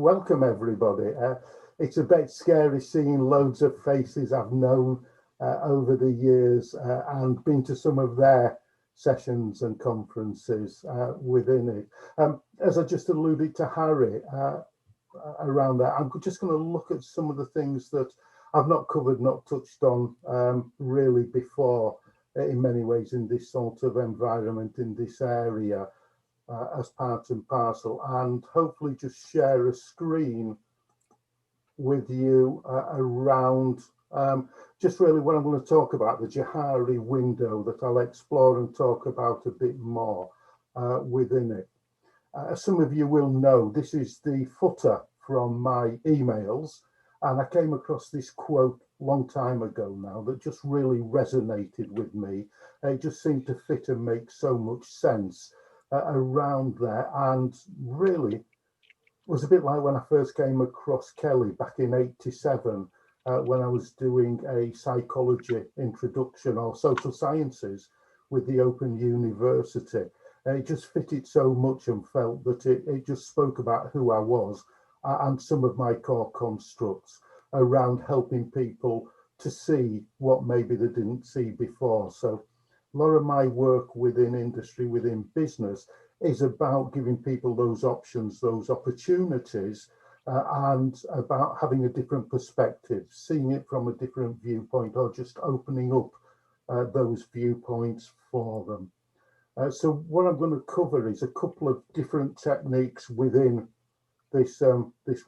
Welcome everybody. It's a bit scary seeing loads of faces I've known over the years and been to some of their sessions and conferences within it. As I just alluded to Harry around that, I'm just going to look at some of the things that I've not covered, not touched on really before in many ways in this sort of environment, in this area. As part and parcel, and hopefully just share a screen with you around just really what I'm going to talk about, the Juhari window that I'll explore and talk about a bit more within it. As some of you will know, this is the footer from my emails, and I came across this quote a long time ago now that just really resonated with me. It just seemed to fit and make so much sense around there, and really was a bit like when I first came across Kelly back in '87 when I was doing a psychology introduction or social sciences with the Open University. It just fitted so much and felt that it just spoke about who I was and some of my core constructs around helping people to see what maybe they didn't see before. So a lot of my work within industry, within business, is about giving people those options, those opportunities, and about having a different perspective, seeing it from a different viewpoint, or just opening up those viewpoints for them. So what I'm going to cover is a couple of different techniques within this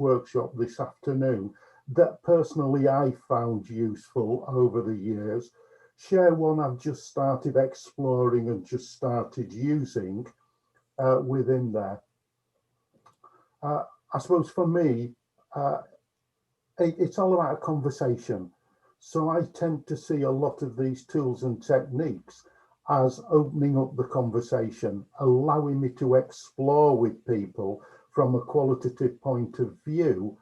workshop this afternoon that personally I found useful over the years. Share one I've just started exploring and just started using within there. I suppose for me, it's all about a conversation. So I tend to see a lot of these tools and techniques as opening up the conversation, allowing me to explore with people from a qualitative point of view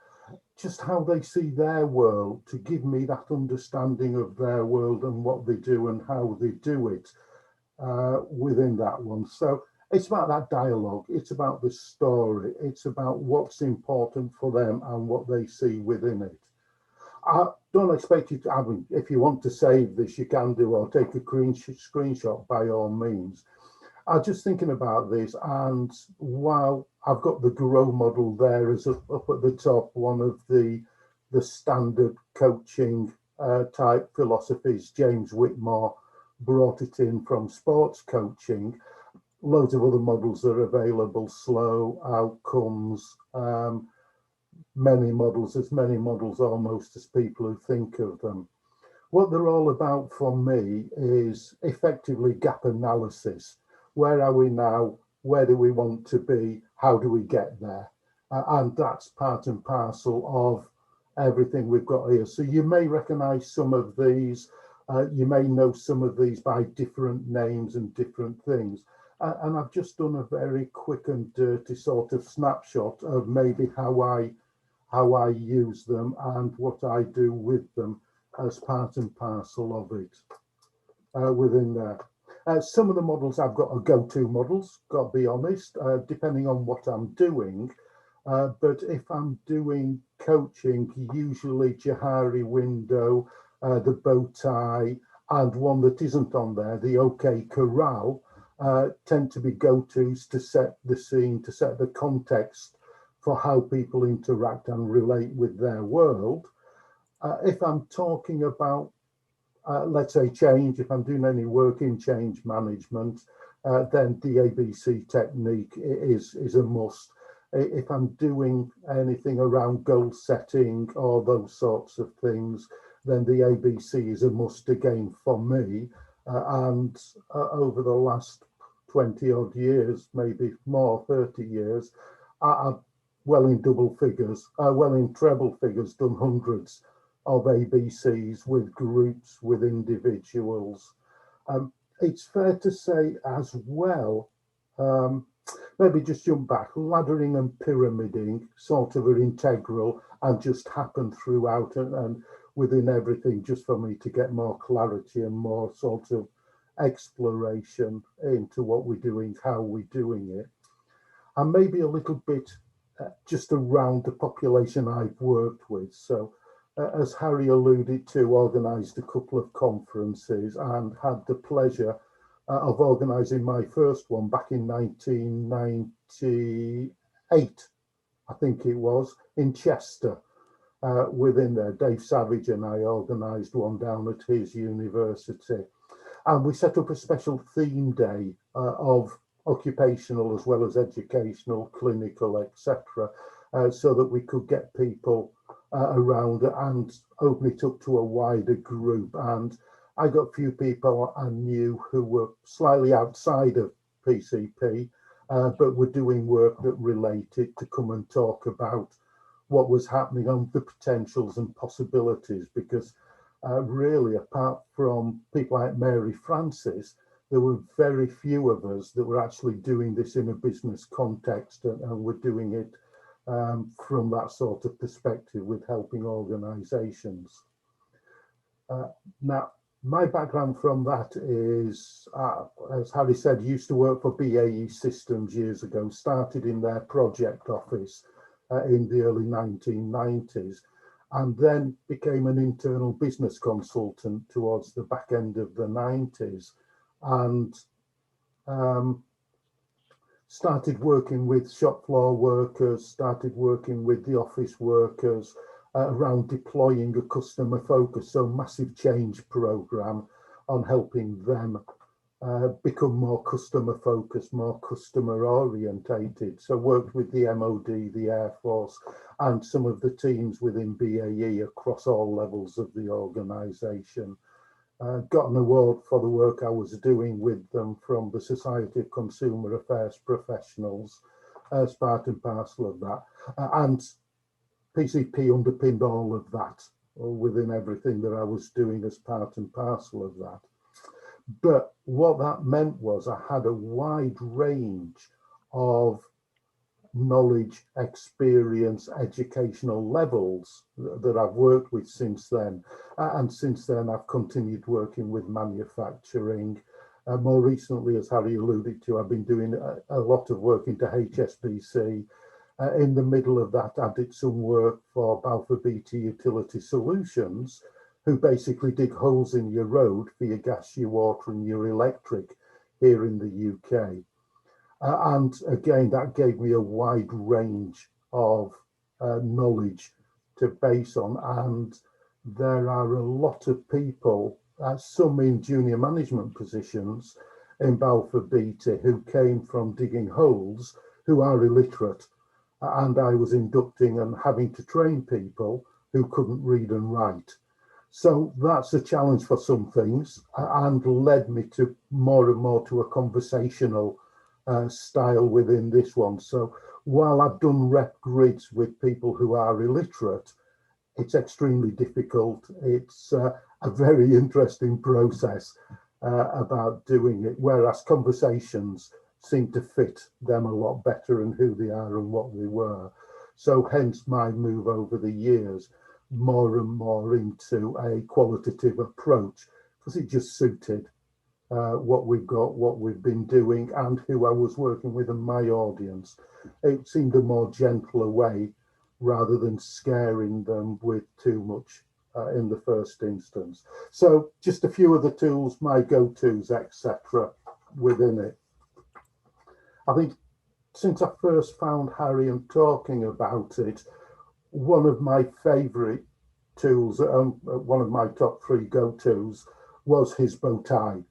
just how they see their world, to give me that understanding of their world and what they do and how they do it within that one. So it's about that dialogue, it's about the story, it's about what's important for them and what they see within it. I don't expect you to, I mean, if you want to save this, you can do, or take a screenshot by all means. I'm just thinking about this, and while I've got the grow model there as up at the top, one of the standard coaching type philosophies, James Whitmore brought it in from sports coaching. Loads of other models are available, slow, outcomes, many models, as many models almost as people who think of them. What they're all about for me is effectively gap analysis. Where are we now? Where do we want to be? How do we get there? And that's part and parcel of everything we've got here. So you may recognize some of these, you may know some of these by different names and different things. And I've just done a very quick and dirty sort of snapshot of maybe how I use them and what I do with them as part and parcel of it within there. Some of the models I've got are go-to models, got to be honest, depending on what I'm doing. But if I'm doing coaching, usually Juhari Window, the bow tie, and one that isn't on there, the OK Corral, tend to be go-tos to set the scene, to set the context for how people interact and relate with their world. If I'm talking about, let's say, change, if I'm doing any work in change management, then the ABC technique is a must. If I'm doing anything around goal setting or those sorts of things, then the ABC is a must again for me. And over the last 20 odd years, maybe more, 30 years, I've well in double figures, well in treble figures, done hundreds of ABCs with groups, with individuals. It's fair to say as well, maybe just jump back, laddering and pyramiding sort of are integral and just happen throughout and within everything, just for me to get more clarity and more sort of exploration into what we're doing, how we're doing it. And maybe a little bit just around the population I've worked with. So as Harry alluded to, organised a couple of conferences and had the pleasure of organising my first one back in 1998, I think it was, in Chester. Within there, Dave Savage and I organised one down at his university. And we set up a special theme day of occupational as well as educational, clinical, etc., so that we could get people around and open it up to a wider group. And I got a few people I knew who were slightly outside of PCP, but were doing work that related to come and talk about what was happening on the potentials and possibilities, because really, apart from people like Mary Francis, there were very few of us that were actually doing this in a business context, and were doing it from that sort of perspective with helping organisations. Now, my background from that is, as Harry said, used to work for BAE Systems years ago, started in their project office in the early 1990s, and then became an internal business consultant towards the back end of the 90s, and started working with shop floor workers, started working with the office workers around deploying a customer focus, so massive change program on helping them become more customer focused, more customer orientated. So worked with the MOD, the Air Force, and some of the teams within BAE across all levels of the organisation. Got an award for the work I was doing with them from the Society of Consumer Affairs Professionals as part and parcel of that. And PCP underpinned all of that within everything that I was doing as part and parcel of that. But what that meant was I had a wide range of knowledge, experience, educational levels that I've worked with since then. And since then, I've continued working with manufacturing. More recently, as Harry alluded to, I've been doing a lot of work into HSBC. In the middle of that, I did some work for Balfour Beatty Utility Solutions, who basically dig holes in your road for your gas, your water and your electric here in the UK. And again, that gave me a wide range of knowledge to base on. And there are a lot of people, some in junior management positions in Balfour Beatty, who came from digging holes, who are illiterate. And I was inducting and having to train people who couldn't read and write. So that's a challenge for some things, and led me to more and more to a conversational style within this one. So while I've done rep grids with people who are illiterate, it's extremely difficult. It's a very interesting process about doing it, whereas conversations seem to fit them a lot better and who they are and what they were. So hence my move over the years more and more into a qualitative approach, because it just suited what we've got, what we've been doing, and who I was working with and my audience. It seemed a more gentler way rather than scaring them with too much in the first instance. So just a few of the tools, my go-tos, etc. within it. I think since I first found Harry and talking about it, one of my favourite tools, one of my top 3 go-tos, was his bow tie.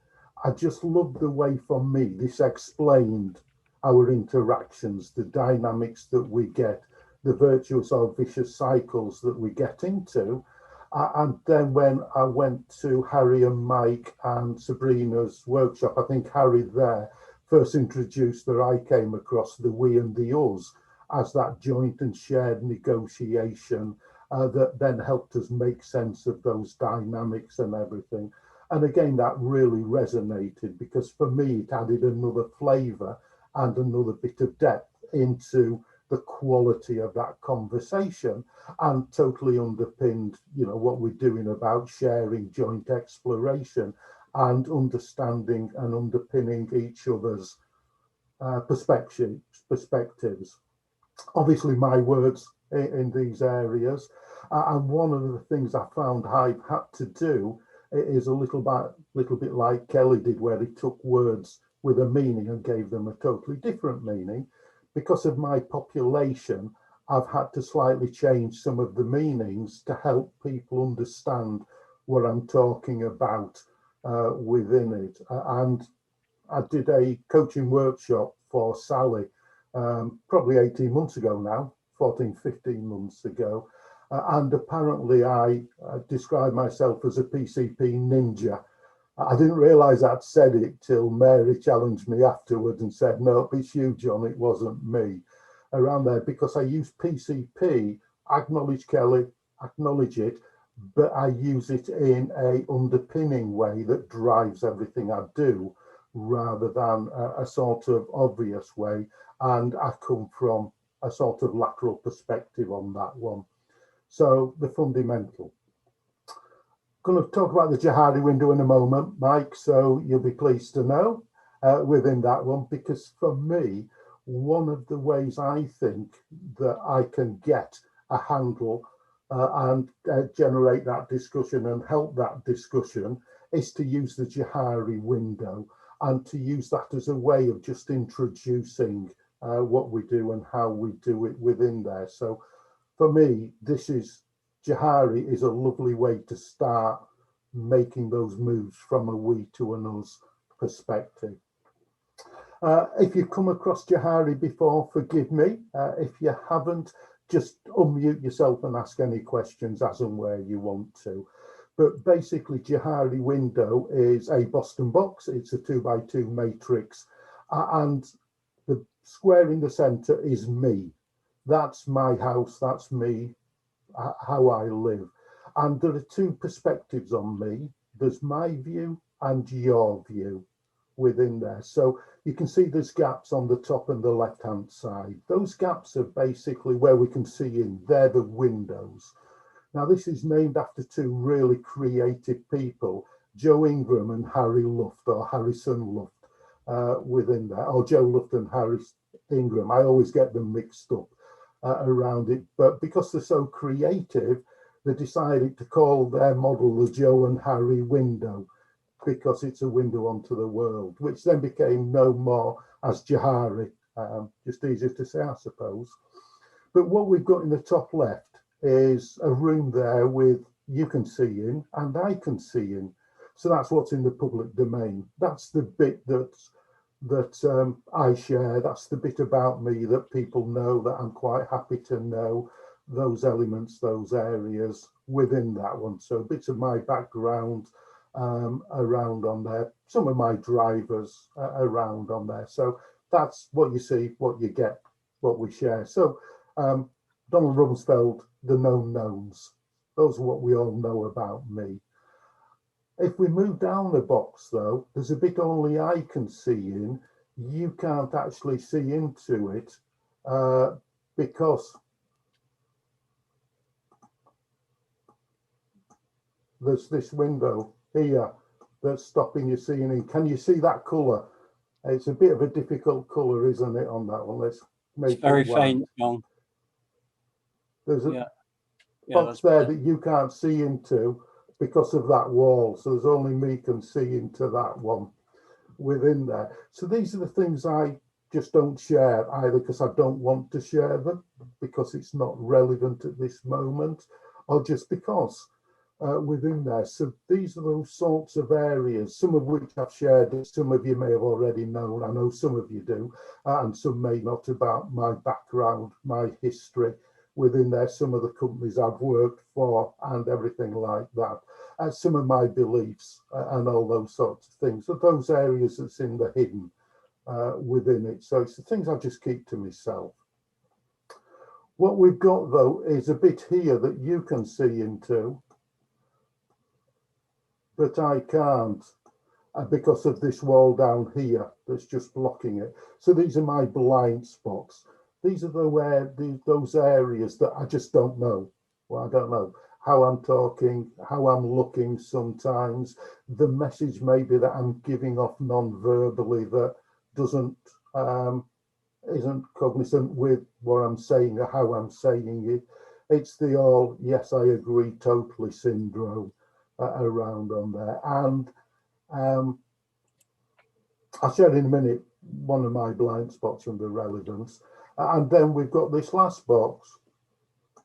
I just loved the way, for me, this explained our interactions, the dynamics that we get, the virtuous or vicious cycles that we get into. And then when I went to Harry and Mike and Sabrina's workshop, I think Harry there first introduced that I came across the we and the us as that joint and shared negotiation that then helped us make sense of those dynamics and everything. And again, that really resonated, because for me, it added another flavour and another bit of depth into the quality of that conversation, and totally underpinned, you know, what we're doing about sharing, joint exploration, and understanding and underpinning each other's perspectives. obviously my words in these areas. And one of the things I found I've had to do is a little bit like Kelly did, where he took words with a meaning and gave them a totally different meaning. Because of my population, I've had to slightly change some of the meanings to help people understand what I'm talking about within it. And I did a coaching workshop for Sally probably 18 months ago now, 14, 15 months ago. And apparently I described myself as a PCP ninja. I didn't realise I'd said it till Mary challenged me afterwards and said, no, it's you, John, it wasn't me. Around there, because I use PCP, acknowledge Kelly, acknowledge it, but I use it in a underpinning way that drives everything I do, rather than a sort of obvious way. And I come from a sort of lateral perspective on that one. So the fundamental. Going to talk about the Juhari window in a moment, Mike, so you'll be pleased to know within that one, because for me, one of the ways I think that I can get a handle and generate that discussion and help that discussion is to use the Juhari window, and to use that as a way of just introducing what we do and how we do it within there. So for me, Juhari is a lovely way to start making those moves from a we to an us perspective. If you've come across Juhari before, forgive me. If you haven't, just unmute yourself and ask any questions as and where you want to. But basically, Juhari window is a Boston box. It's a 2x2 matrix. And the square in the center is me. That's my house. That's me, how I live. And there are two perspectives on me. There's my view and your view within there. So you can see there's gaps on the top and the left-hand side. Those gaps are basically where we can see in. They're the windows. Now, this is named after two really creative people, Joe Ingram and Harry Luft, or Harrison Luft, within there, or Joe Luft and Harry Ingram. I always get them mixed up around it, but because they're so creative, they decided to call their model the Joe and Harry window, because it's a window onto the world, which then became known more as Juhari, just easier to say, I suppose. But what we've got in the top left is a room there with you can see in and I can see in. So that's what's in the public domain. That's the bit that I share. That's the bit about me that people know, that I'm quite happy to know, those elements, those areas within that one. So bits of my background around on there, some of my drivers around on there. So that's what you see, what you get, what we share. So Donald Rumsfeld, the known knowns. Those are what we all know about me. If we move down the box, though, there's a bit only I can see in. You can't actually see into it because there's this window here that's stopping you seeing in. Can you see that colour? It's a bit of a difficult colour, isn't it, on that one? Let's make it's very it white. faint, John. There's a box there that you can't see into because of that wall. So there's only me can see into that one within there. So these are the things I just don't share, either because I don't want to share them, because it's not relevant at this moment, or just because within there. So these are those sorts of areas, some of which I've shared, that some of you may have already known. I know some of you do, and some may not, about my background, my history within there, some of the companies I've worked for and everything like that. Some of my beliefs and all those sorts of things. So those areas that's in the hidden within it. So it's the things I just keep to myself. What we've got, though, is a bit here that you can see into, but I can't because of this wall down here that's just blocking it. So these are my blind spots. These are those areas that I just don't know. Well, I don't know how I'm talking, how I'm looking sometimes, the message maybe that I'm giving off non-verbally that doesn't isn't cognizant with what I'm saying or how I'm saying it. It's the all, yes, I agree totally syndrome around on there. And I'll share in a minute one of my blind spots under relevance. And then we've got this last box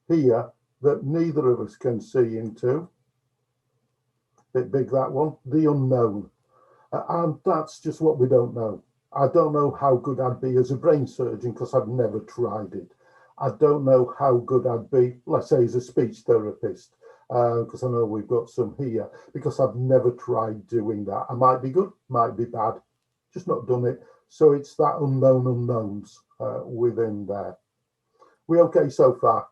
here that neither of us can see into. Bit big, that one, the unknown. And that's just what we don't know. I don't know how good I'd be as a brain surgeon because I've never tried it. I don't know how good I'd be, let's say, as a speech therapist, because I know we've got some here, because I've never tried doing that. I might be good, might be bad, just not done it. So it's that unknown unknowns within there. We okay so far?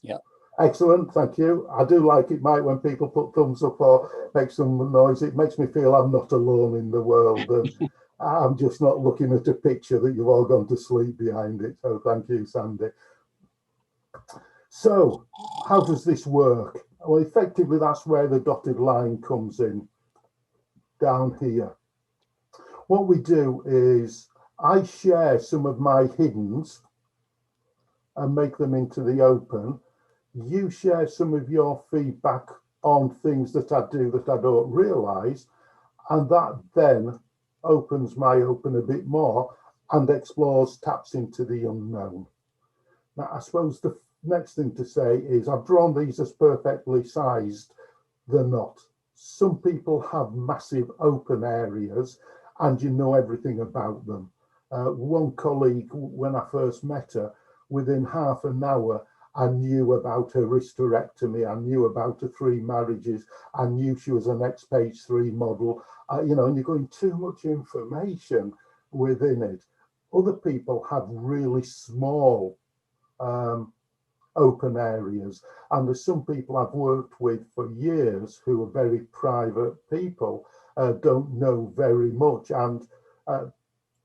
Yeah. Excellent, thank you. I do like it, Mike, when people put thumbs up or make some noise. It makes me feel I'm not alone in the world. And I'm just not looking at a picture that you've all gone to sleep behind it. So thank you, Sandy. So how does this work? Well, effectively, that's where the dotted line comes in, down here. What we do is I share some of my hiddens and make them into the open. You share some of your feedback on things that I do that I don't realise, and that then opens my open a bit more and explores, taps into the unknown. Now, I suppose the next thing to say is I've drawn these as perfectly sized. They're not. Some people have massive open areas and you know everything about them. One colleague, when I first met her, within half an hour, I knew about her hysterectomy. I knew about her 3 marriages. I knew she was an ex-page 3 model. You know, and you're going too much information within it. Other people have really small open areas. And there's some people I've worked with for years who are very private people, don't know very much. And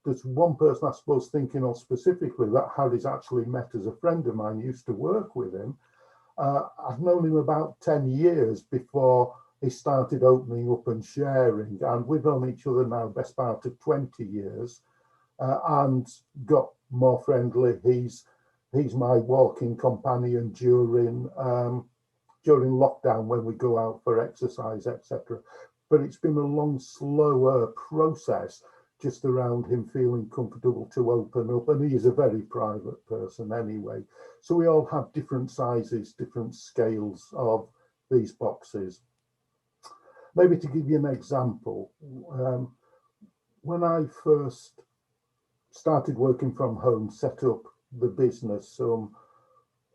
there's one person I suppose thinking of specifically that Harry's actually met as a friend of mine, used to work with him. I've known him about 10 years before he started opening up and sharing. And we've known each other now best part of 20 years and got more friendly. He's my walking companion during lockdown when we go out for exercise, etc. But it's been a long, slower process just around him feeling comfortable to open up. And he is a very private person anyway. So we all have different sizes, different scales of these boxes. Maybe to give you an example, when I first started working from home, set up the business some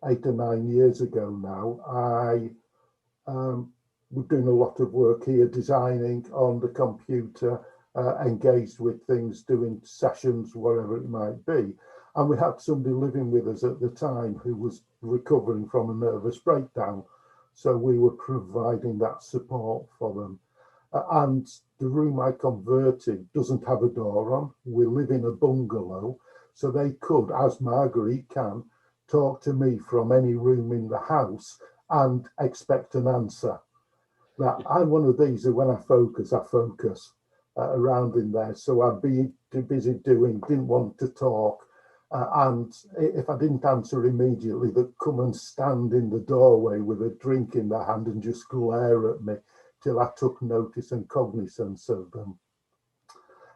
8 or 9 years ago now, I was doing a lot of work here, designing on the computer, engaged with things, doing sessions, whatever it might be. And we had somebody living with us at the time who was recovering from a nervous breakdown. So we were providing that support for them. And the room I converted doesn't have a door on. We live in a bungalow. So they could, as Marguerite can, talk to me from any room in the house and expect an answer. Now, I'm one of these who, when I focus around in there. So I'd be too busy doing, didn't want to talk. And if I didn't answer immediately, they'd come and stand in the doorway with a drink in their hand and just glare at me till I took notice and cognizance of them.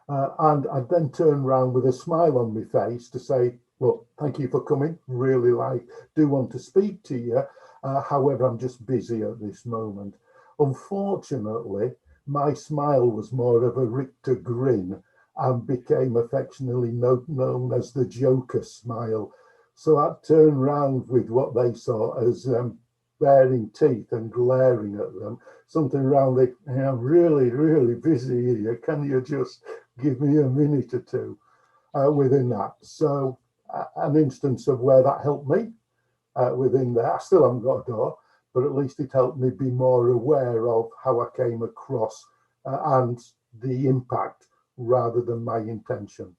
And I'd then turn around with a smile on my face to say, look, thank you for coming, really do want to speak to you. However, I'm just busy at this moment. Unfortunately, my smile was more of a Richter grin and became affectionately known as the Joker smile. So I'd turn round with what they saw as baring teeth and glaring at them, something around the, I'm really, really busy here. Can you just give me a minute or two within that? So an instance of where that helped me within there. I still haven't got a door, but at least it helped me be more aware of how I came across and the impact rather than my intention.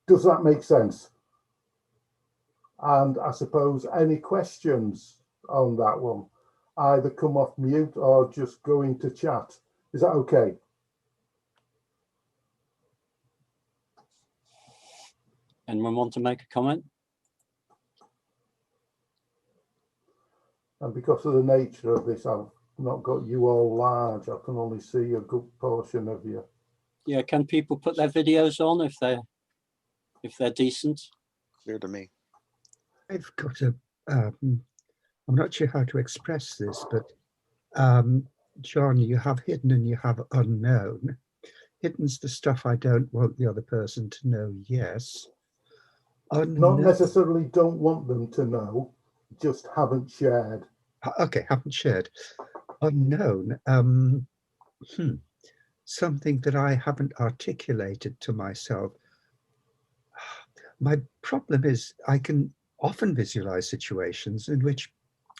Does that make sense? And I suppose any questions on that one, either come off mute or just go into chat. Is that okay? Anyone want to make a comment? And because of the nature of this, I've not got you all large. I can only see a good portion of you. Yeah, can people put their videos on if they're decent? Clear to me. I've got a, I'm not sure how to express this, but John, you have hidden and you have unknown. Hidden's the stuff I don't want the other person to know, yes. Not necessarily don't want them to know, just haven't shared. Okay, haven't shared. Unknown, something that I haven't articulated to myself. My problem is I can often visualize situations in which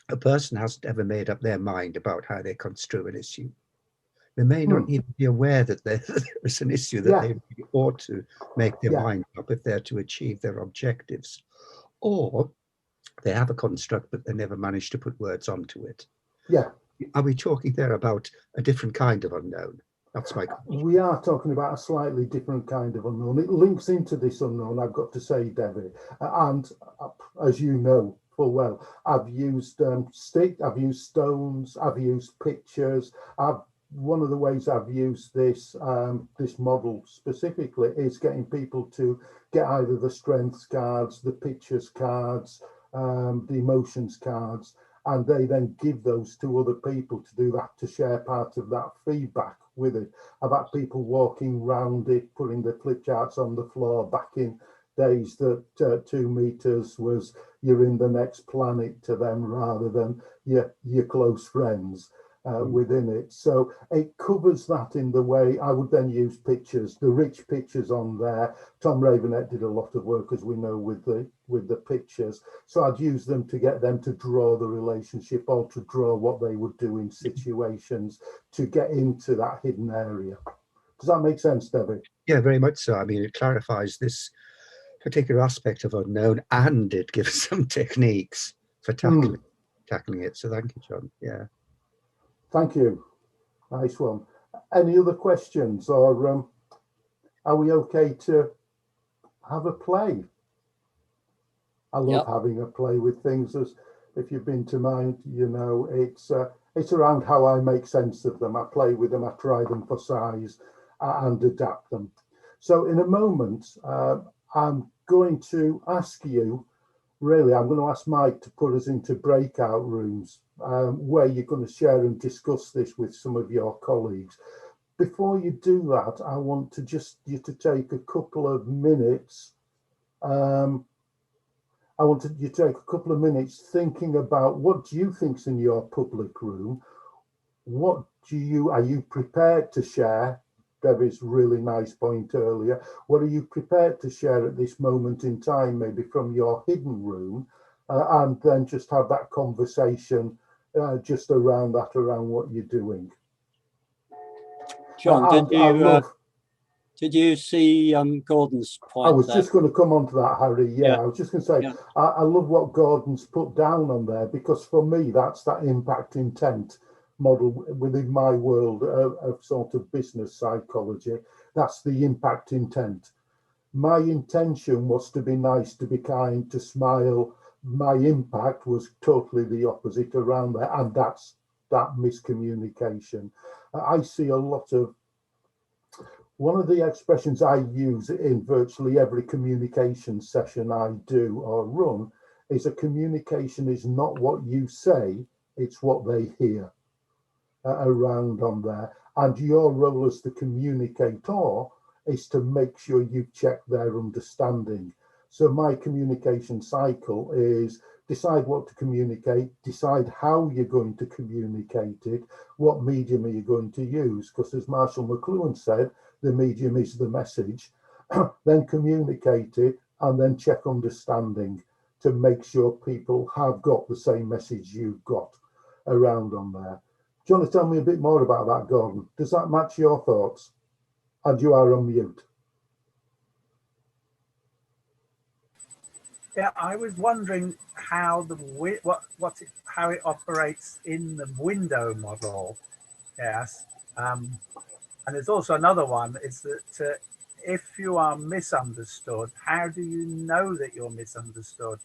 a person hasn't ever made up their mind about how they construe an issue. They may not even be aware that there is an issue that they really ought to make their mind up if they're to achieve their objectives. Or they have a construct, but they never manage to put words onto it. Yeah. Are we talking there about a different kind of unknown? That's my question. We are talking about a slightly different kind of unknown. It links into this unknown, I've got to say, Debbie. And as you know full well, I've used I've used stones, I've used pictures. One of the ways I've used this this model specifically is getting people to get either the strengths cards, the pictures cards, the emotions cards, and they then give those to other people to do that, to share part of that feedback with it. I've had people walking round it, putting the flip charts on the floor back in days that 2 meters was you're in the next planet to them rather than your close friends within it. So it covers that in the way I would then use pictures, the rich pictures on there. Tom Ravenette did a lot of work, as we know, with the pictures. So I'd use them to get them to draw the relationship or to draw what they would do in situations to get into that hidden area. Does that make sense, Debbie? Yeah, very much so. I mean, it clarifies this particular aspect of unknown, and it gives some techniques for tackling it. So thank you, John. Yeah. Thank you. Nice one. Any other questions, or are we okay to have a play? I love having a play with things. As if you've been to mine, you know, it's around how I make sense of them. I play with them, I try them for size and adapt them. So in a moment, I'm going to ask you, really, I'm going to ask Mike to put us into breakout rooms where you're going to share and discuss this with some of your colleagues. Before you do that, I want to just you to take a couple of minutes. I want you to take a couple of minutes thinking about what do you think's in your public room? What are you prepared to share? Debbie's really nice point earlier. What are you prepared to share at this moment in time, maybe from your hidden room, and then just have that conversation just around that, around what you're doing. John, did you see Gordon's point? I was just going to come on to that, Harry. Yeah, I was just going to say, I love what Gordon's put down on there, because for me, that's that impact intent model within my world of sort of business psychology. That's the impact intent. My intention was to be nice, to be kind, to smile. My impact was totally the opposite around there, and that's that miscommunication. I see a lot of, one of the expressions I use in virtually every communication session I do or run is a communication is not what you say, it's what they hear. Around on there, and your role as the communicator is to make sure you check their understanding. So my communication cycle is decide what to communicate, decide how you're going to communicate it, what medium are you going to use, because as Marshall McLuhan said, the medium is the message. Then communicate it, and then check understanding to make sure people have got the same message you've got around on there. Do you want to tell me a bit more about that, Gordon? Does that match your thoughts? And you are on mute. Yeah, I was wondering how how it operates in the window model. Yes, and there's also another one. Is that if you are misunderstood, how do you know that you're misunderstood?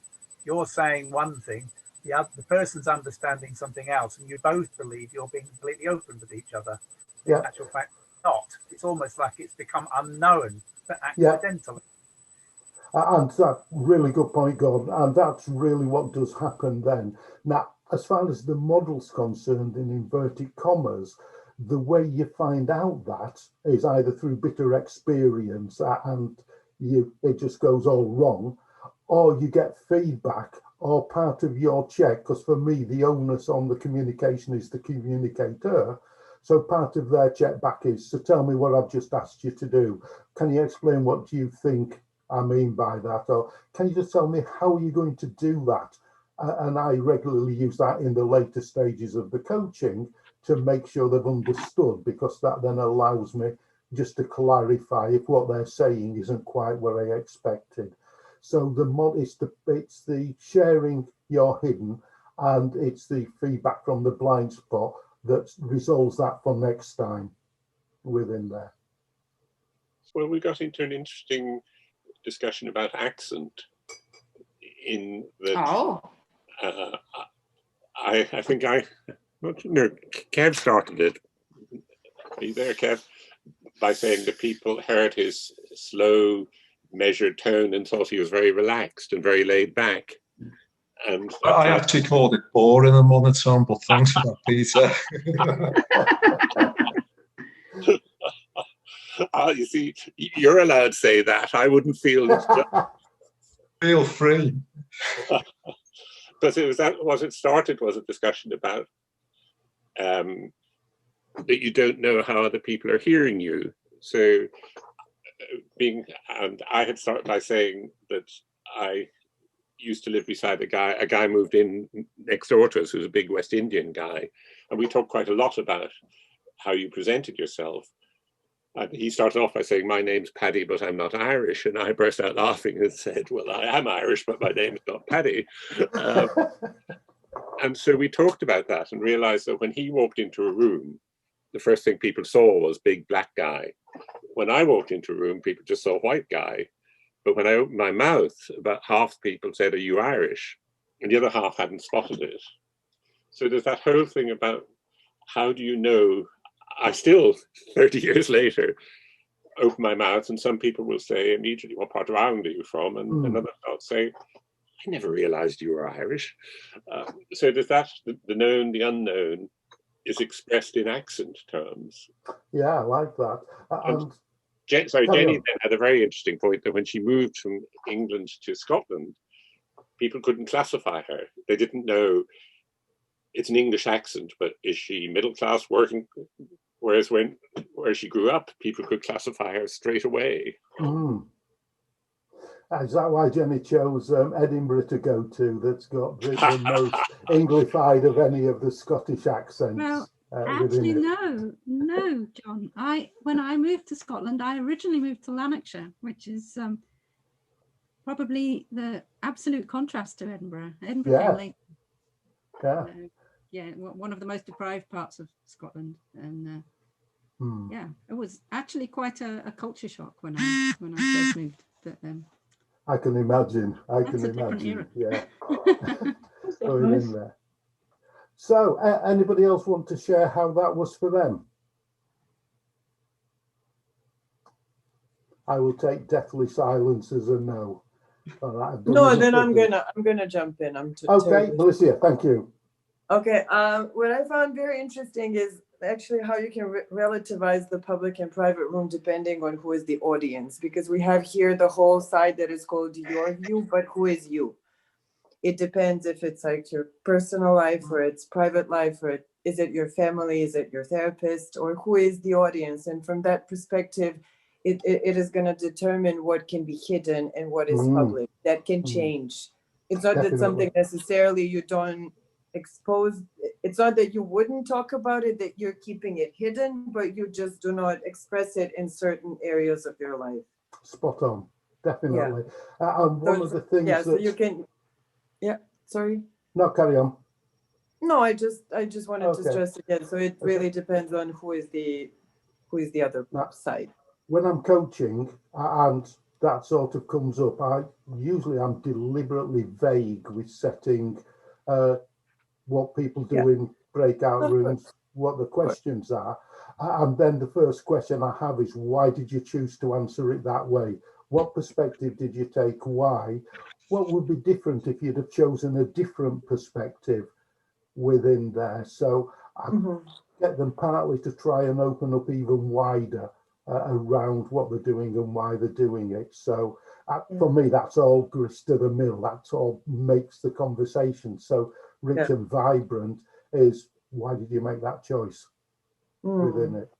You're saying one thing, the person's understanding something else, and you both believe you're being completely open with each other. Yeah. In actual fact, not. It's almost like it's become unknown, but Yeah. accidentally. And that really good point, Gordon. And that's really what does happen then. Now, as far as the model's concerned, in inverted commas, the way you find out that is either through bitter experience and it just goes all wrong, or you get feedback or part of your check, because for me, the onus on the communication is the communicator. So part of their check back is, so tell me what I've just asked you to do. Can you explain what you think I mean by that? Or can you just tell me how are you going to do that? And I regularly use that in the later stages of the coaching to make sure they've understood, because that then allows me just to clarify if what they're saying isn't quite what I expected. So it's the sharing your hidden, and it's the feedback from the blind spot that resolves that for next time within there. Well, we got into an interesting discussion about accent in that. Oh. I think no, Kev started it. Are you there, Kev? By saying that people heard his slow, measured tone and thought he was very relaxed and very laid back. And I actually called it boring a monotone, but thanks for that, Peter. You see, you're allowed to say that. I wouldn't feel it's just... Feel free. But it was that what it started was a discussion about that you don't know how other people are hearing you. So and I had started by saying that I used to live beside a guy moved in next door to us who's a big West Indian guy, and we talked quite a lot about how you presented yourself. And he started off by saying, my name's Paddy, but I'm not Irish. And I burst out laughing and said, well, I am Irish, but my name's not Paddy. And so we talked about that and realized that when he walked into a room, the first thing people saw was big black guy. When I walked into a room, people just saw white guy. But when I opened my mouth, about half people said, are you Irish? And the other half hadn't spotted it. So there's that whole thing about how do you know? I still, 30 years later, open my mouth and some people will say immediately, what part of Ireland are you from? And another will say, I never realized you were Irish. So there's that, the known, the unknown is expressed in accent terms. Yeah, I like that. Jenny then had a very interesting point that when she moved from England to Scotland, people couldn't classify her. They didn't know it's an English accent, but is she middle class, working? Whereas where she grew up, people could classify her straight away. Is that why Jenny chose Edinburgh to go to? That's got the most Englified of any of the Scottish accents. Well, actually, no, John. When I moved to Scotland, I originally moved to Lanarkshire, which is probably the absolute contrast to Edinburgh. Edinburgh came late. Yeah. Yeah, one of the most deprived parts of Scotland, and yeah, it was actually quite a culture shock when I first moved. But I can imagine. I can imagine. Yeah. Going in there. So, anybody else want to share how that was for them? I will take deathly silence as a no. All right, no, then I'm gonna jump in. Okay, Melissa, thank you. Okay, what I found very interesting is actually how you can relativize the public and private room depending on who is the audience, because we have here the whole side that is called your view, but who is you? It depends if it's like your personal life or it's private life, or is it your family, is it your therapist, or who is the audience? And from that perspective, it is going to determine what can be hidden and what is public. That can change. It's not that something necessarily you don't expose. It's not that you wouldn't talk about it, that you're keeping it hidden, but you just do not express it in certain areas of your life. Spot on, definitely. And one of the things so you can, sorry. No, carry on. No, I just wanted to stress again. So it really depends on who is the other side. when I'm coaching and that sort of comes up, I'm deliberately vague with setting what people do in breakout rooms, what the questions are. And then the first question I have is, why did you choose to answer it that way? What perspective did you take? Why? What would be different if you'd have chosen a different perspective within there? So I get them partly to try and open up even wider around what they're doing and why they're doing it. So for me, that's all grist to the mill. That's all makes the conversation so rich and vibrant. Is why did you make that choice within it?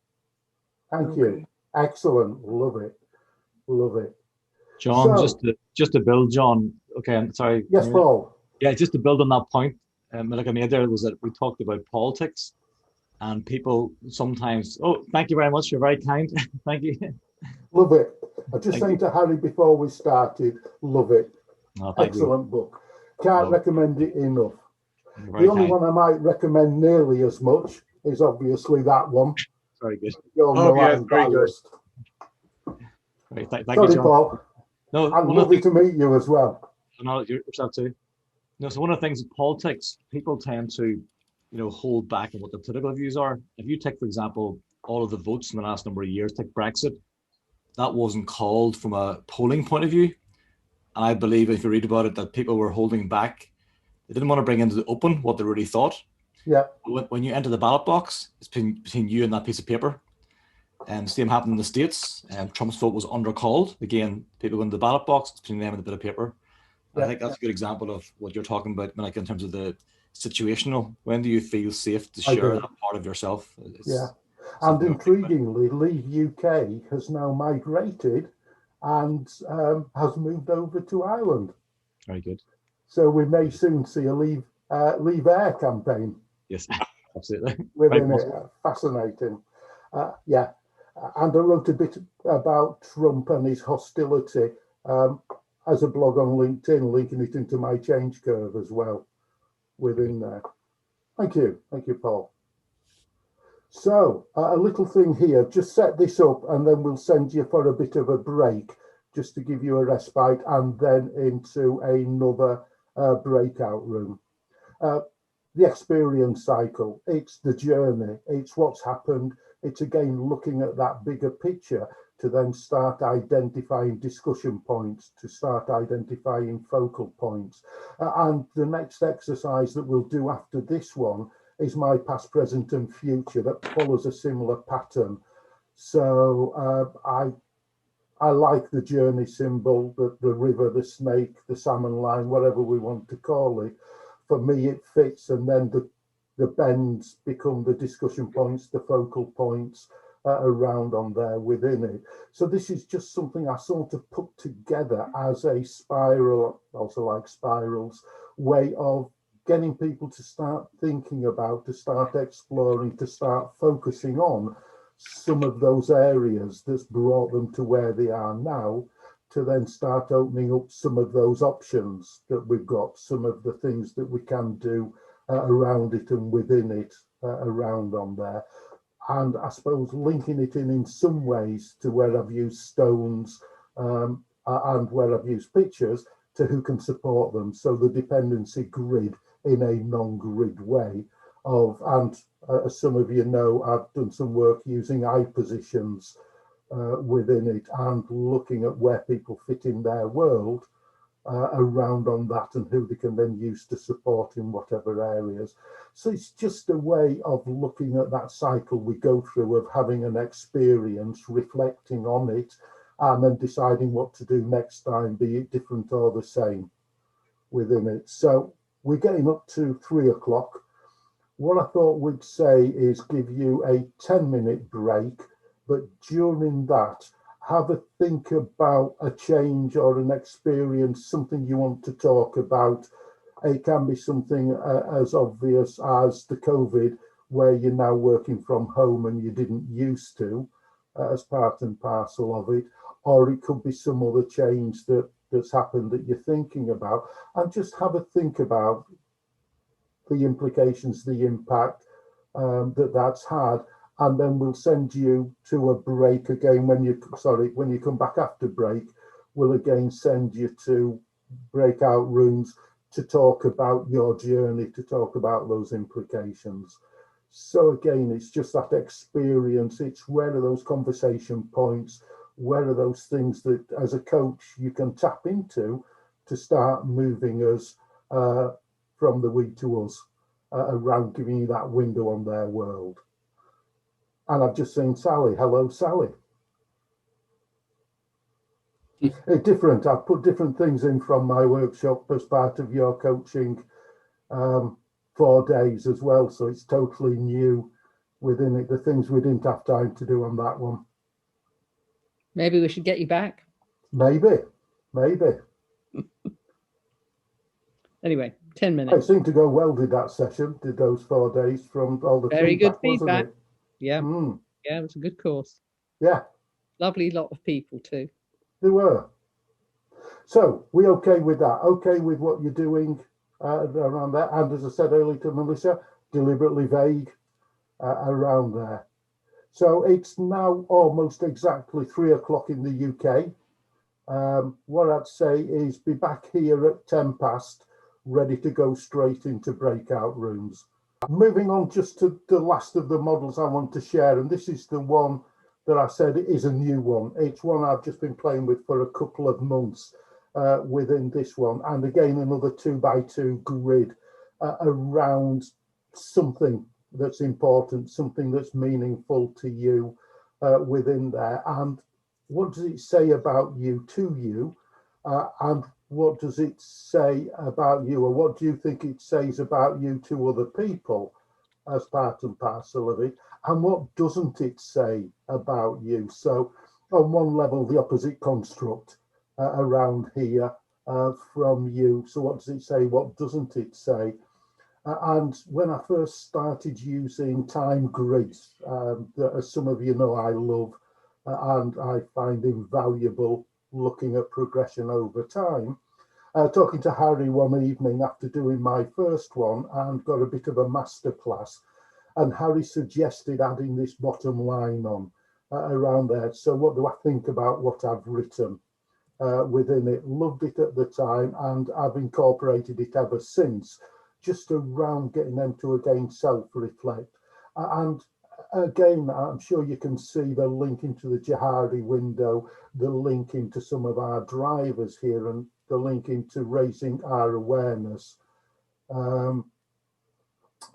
Thank you. Excellent. Love it. Love it. John, So, just to build, John. Okay, I'm sorry. Yes, Paul. Yeah, just to build on that point, like I made there was that we talked about politics, and people sometimes. Oh, thank you very much. You're very kind. Thank you. Love it. I just saying to Harry before we started, love it. Oh, excellent book. Can't recommend it enough. The only one I might recommend nearly as much is obviously that one. Very good. Yeah, very good. Right, thank Sorry, you, John. Paul. No, I'm lovely to meet you as well. No, yourself too. No, so one of the things in politics, people tend to, hold back on what their political views are. If you take, for example, all of the votes in the last number of years, take Brexit, that wasn't called from a polling point of view. And I believe if you read about it, that people were holding back. They didn't want to bring into the open what they really thought. Yeah. When you enter the ballot box, it's between you and that piece of paper. And the same happened in the States. Trump's vote was undercalled. Again, people go into the ballot box, it's between them and a bit of paper. Yeah. I think that's a good example of what you're talking about, like in terms of the situational. When do you feel safe to share that part of yourself? And intriguingly, Leave UK has now migrated and has moved over to Ireland. Very good. So we may soon see a Leave Air campaign. Yes, absolutely. Within it. Fascinating. Yeah. And I wrote a bit about Trump and his hostility as a blog on LinkedIn, linking it into my change curve as well within there. Thank you. Thank you, Paul. So a little thing here, just set this up and then we'll send you for a bit of a break just to give you a respite and then into another breakout room. The experience cycle, it's the journey, it's what's happened. It's again looking at that bigger picture to then start identifying discussion points, to start identifying focal points. And the next exercise that we'll do after this one is my past, present and future that follows a similar pattern. So I like the journey symbol, the river, the snake, the salmon line, whatever we want to call it. For me, it fits, and then the bends become the discussion points, the focal points around on there within it. So this is just something I sort of put together as a spiral, also like spirals, way of getting people to start thinking about, to start exploring, to start focusing on some of those areas that's brought them to where they are now, to then start opening up some of those options that we've got, some of the things that we can do around it and within it, around on there. And I suppose linking it in some ways to where I've used stones and where I've used pictures to who can support them. So the dependency grid in a non-grid way of, and as some of you know, I've done some work using eye positions within it and looking at where people fit in their world around on that and who they can then use to support in whatever areas. So it's just a way of looking at that cycle we go through of having an experience, reflecting on it, and then deciding what to do next time, be it different or the same within it. So we're getting up to 3 o'clock. What I thought we'd say is give you a 10-minute break, but during that, have a think about a change or an experience, something you want to talk about. It can be something as obvious as the COVID, where you're now working from home and you didn't used to, as part and parcel of it, or it could be some other change that's happened that you're thinking about, and just have a think about the implications, the impact that's had, and then we'll send you to a break again when you come back after break. We'll again send you to breakout rooms to talk about your journey, to talk about those implications. So again, it's just that experience. It's where are those conversation points? Where are those things that as a coach you can tap into to start moving us from the we to us, around giving you that window on their world. And I've just seen Sally. Hello, Sally. Different. I've put different things in from my workshop as part of your coaching 4 days as well. So it's totally new within it. The things we didn't have time to do on that one. Maybe we should get you back. Maybe. Anyway, 10 It minutes. seemed to go well, did that session, did those 4 days from all the Very good wasn't feedback. it? Yeah. Yeah, it was a good course. Yeah. Lovely lot of people too. They were. So we okay with that? Okay with what you're doing around there? And as I said earlier to Melissa, deliberately vague around there. So it's now almost exactly 3 o'clock in the UK. What I'd say is be back here at 10 past, ready to go straight into breakout rooms. Moving on just to the last of the models I want to share, and this is the one that I said is a new one. It's one I've just been playing with for a couple of months within this one. And again, another 2x2 grid around something that's important, something that's meaningful to you within there. And what does it say about you to you? And what does it say about you, or what do you think it says about you to other people as part and parcel of it? And what doesn't it say about you? So on one level, the opposite construct around here from you. So what does it say? What doesn't it say? And when I first started using time grids, that, as some of you know, I love and I find invaluable looking at progression over time. Talking to Harry one evening after doing my first one and got a bit of a masterclass, and Harry suggested adding this bottom line on around there. So what do I think about what I've written within it? Loved it at the time, and I've incorporated it ever since, just around getting them to again self-reflect. And again, I'm sure you can see the link into the Juhari window, the link into some of our drivers here, and the link into raising our awareness. I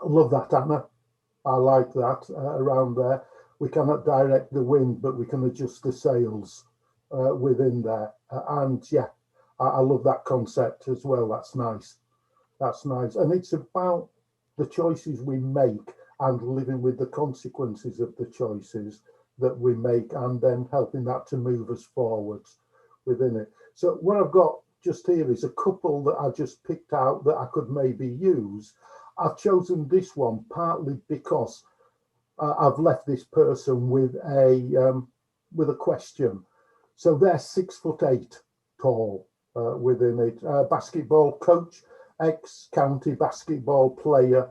love that, Anna. I like that around there. We cannot direct the wind, but we can adjust the sails within there. And yeah, I love that concept as well. That's nice. That's nice. And it's about the choices we make and living with the consequences of the choices that we make, and then helping that to move us forwards within it. So what I've got just here is a couple that I just picked out that I could maybe use. I've chosen this one partly because I've left this person with a question. So they're 6'8" tall within it. Basketball coach, ex-county basketball player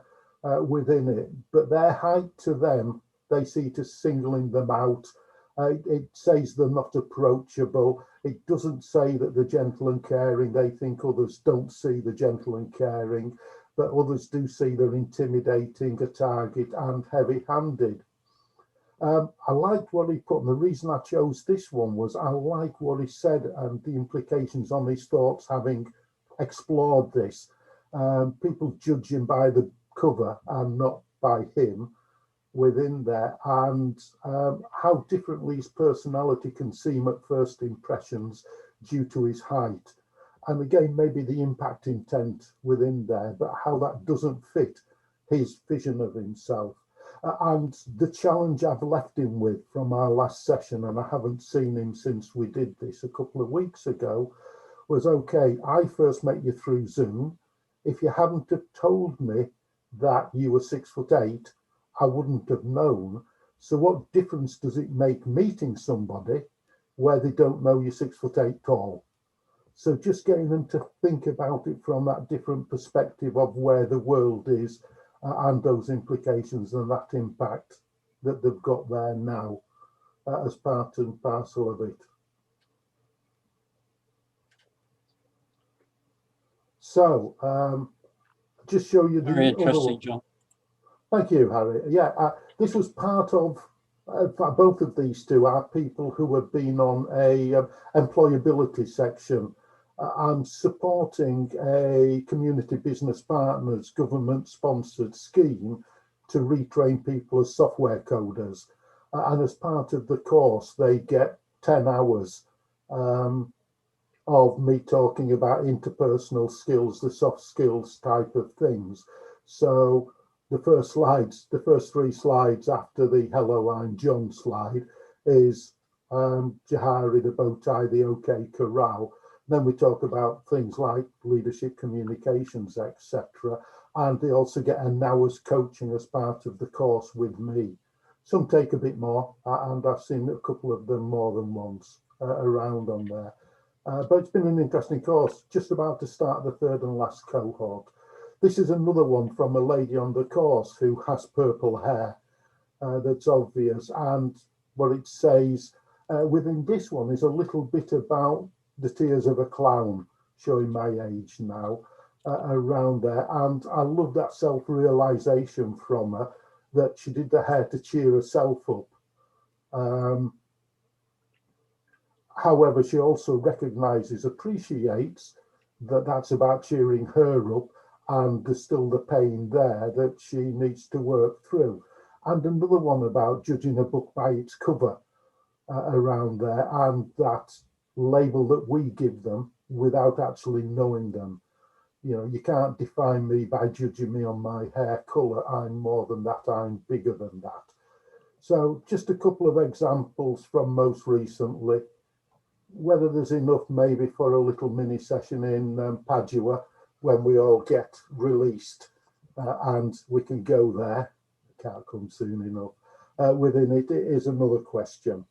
within it, but their height to them, they see it as singling them out. It says they're not approachable. It doesn't say that they're gentle and caring. They think others don't see the gentle and caring, but others do see they're intimidating, a target, and heavy-handed. I liked what he put, and the reason I chose this one was I like what he said and the implications on his thoughts, having explored this. People judge him by the cover and not by him within there, and how differently his personality can seem at first impressions due to his height. And again, maybe the impact intent within there, but how that doesn't fit his vision of himself. And the challenge I've left him with from our last session, and I haven't seen him since we did this a couple of weeks ago, was, okay, I first met you through Zoom. If you hadn't have told me that you were 6'8", I wouldn't have known. So what difference does it make meeting somebody where they don't know you're 6'8" tall? So just getting them to think about it from that different perspective of where the world is and those implications and that impact that they've got there now as part and parcel of it. So, just show you the Very other interesting, one. John. Thank you, Harry. Yeah, this was part of, both of these two are people who have been on a employability section. I'm supporting a community business partners government sponsored scheme to retrain people as software coders. And as part of the course, they get 10 hours of me talking about interpersonal skills, the soft skills type of things. So the first three slides after the hello, I'm John slide is Juhari, the bow tie, the OK corral. Then we talk about things like leadership communications, etc. And they also get an hour's coaching as part of the course with me. Some take a bit more, and I've seen a couple of them more than once around on there. But it's been an interesting course, just about to start the third and last cohort. This is another one from a lady on the course who has purple hair that's obvious. And what it says within this one is a little bit about the tears of a clown, showing my age now, around there. And I love that self-realization from her, that she did the hair to cheer herself up. However, she also recognizes, appreciates that that's about cheering her up, and there's still the pain there that she needs to work through. And another one about judging a book by its cover around there, and that label that we give them without actually knowing them. You know, you can't define me by judging me on my hair color. I'm more than that, I'm bigger than that. So just a couple of examples from most recently. Whether there's enough maybe for a little mini session in Padua when we all get released and we can go there. Can't come soon enough. Within it is another question.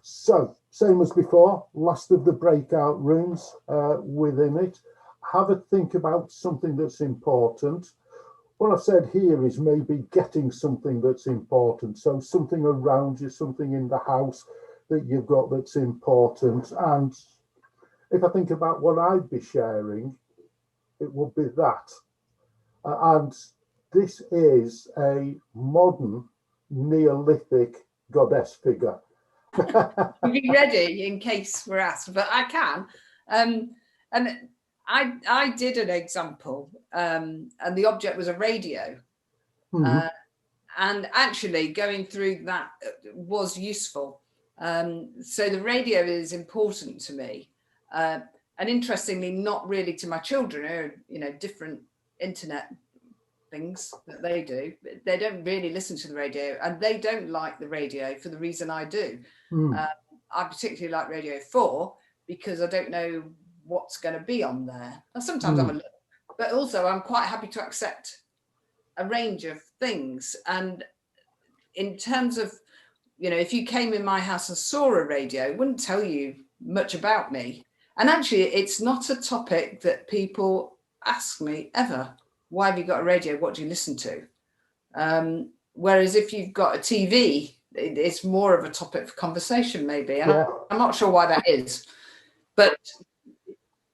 So, same as before, last of the breakout rooms within it. Have a think about something that's important. What I've said here is maybe getting something that's important. So something around you, something in the house that you've got that's important. And if I think about what I'd be sharing, it would be that. And this is a modern Neolithic goddess figure. Be ready in case we're asked, but I can. And I did an example, and the object was a radio. Mm-hmm. And actually going through that was useful. So the radio is important to me. And interestingly, not really to my children, or, you know, different internet things that they do. They don't really listen to the radio, and they don't like the radio for the reason I do. I particularly like Radio 4 because I don't know what's going to be on there. And sometimes I'm a little, but also I'm quite happy to accept a range of things. And in terms of, you know, if you came in my house and saw a radio, it wouldn't tell you much about me. And actually, it's not a topic that people ask me ever. Why have you got a radio? What do you listen to? Whereas if you've got a TV, it's more of a topic for conversation, maybe. And I'm not sure why that is, but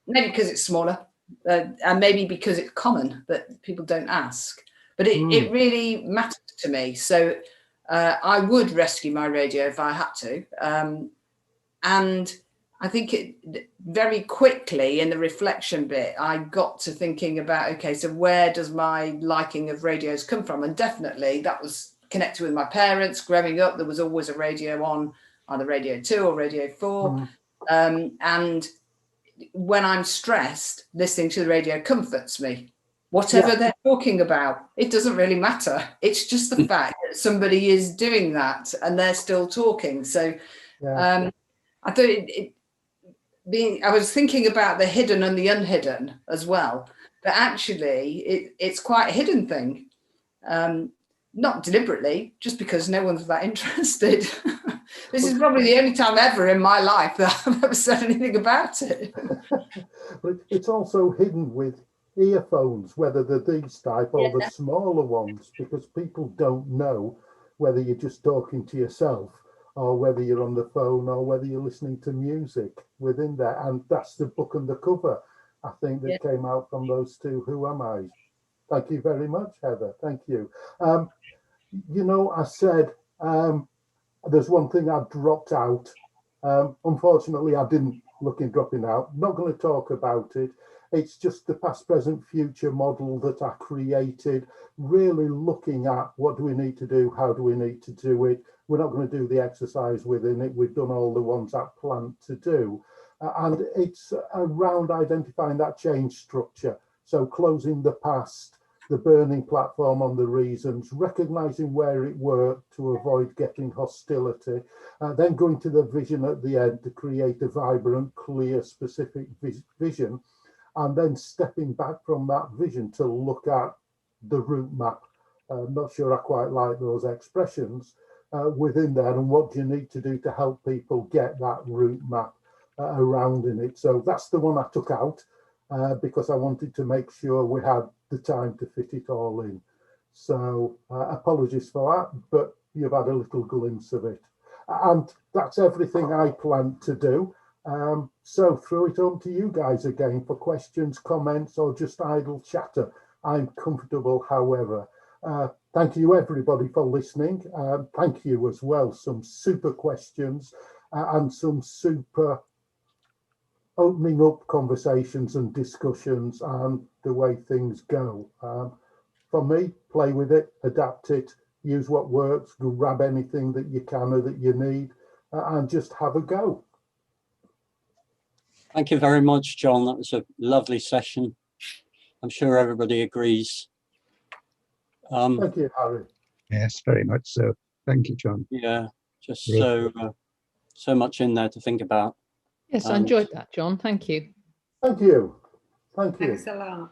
maybe because it's smaller, and maybe because it's common that people don't ask. But it really matters to me. So I would rescue my radio if I had to. And I think it very quickly in the reflection bit, I got to thinking about, okay, so where does my liking of radios come from? And definitely that was connected with my parents. Growing up, there was always a radio on, either Radio 2 or Radio 4. And when I'm stressed, listening to the radio comforts me. Whatever they're talking about, it doesn't really matter. It's just the fact that somebody is doing that and they're still talking. So I thought I was thinking about the hidden and the unhidden as well. But actually, it's quite a hidden thing. Not deliberately, just because no one's that interested. This is probably the only time ever in my life that I've ever said anything about it. But it's also hidden with earphones, whether they're these type or the smaller ones, because people don't know whether you're just talking to yourself or whether you're on the phone or whether you're listening to music within there. And that's the book and the cover, I think, that came out from those two. Who Am I? Thank you very much, Heather. Thank you. You know, I said there's one thing I dropped out. Unfortunately, I didn't look in dropping out. Not going to talk about it. It's just the past, present, future model that I created, really looking at what do we need to do, how do we need to do it. We're not going to do the exercise within it. We've done all the ones I planned to do. And it's around identifying that change structure. So closing the past, the burning platform on the reasons, recognizing where it worked to avoid getting hostility, then going to the vision at the end to create a vibrant, clear, specific vision, and then stepping back from that vision to look at the route map. I'm not sure I quite like those expressions within there, and what do you need to do to help people get that route map around in it. So that's the one I took out because I wanted to make sure we had the time to fit it all in. So apologies for that, but you've had a little glimpse of it. And that's everything I planned to do. So throw it on to you guys again for questions, comments, or just idle chatter. I'm comfortable, however. Thank you, everybody, for listening. Thank you as well. Some super questions and some super opening up conversations and discussions and the way things go. For me, play with it, adapt it, use what works, grab anything that you can or that you need, and just have a go. Thank you very much, John. That was a lovely session. I'm sure everybody agrees. Thank you, Harry. Yes, very much so. Thank you, John. Yeah, just so much in there to think about. Yes, I enjoyed that, John. Thank you. Thank you. Thank you. Thanks a lot.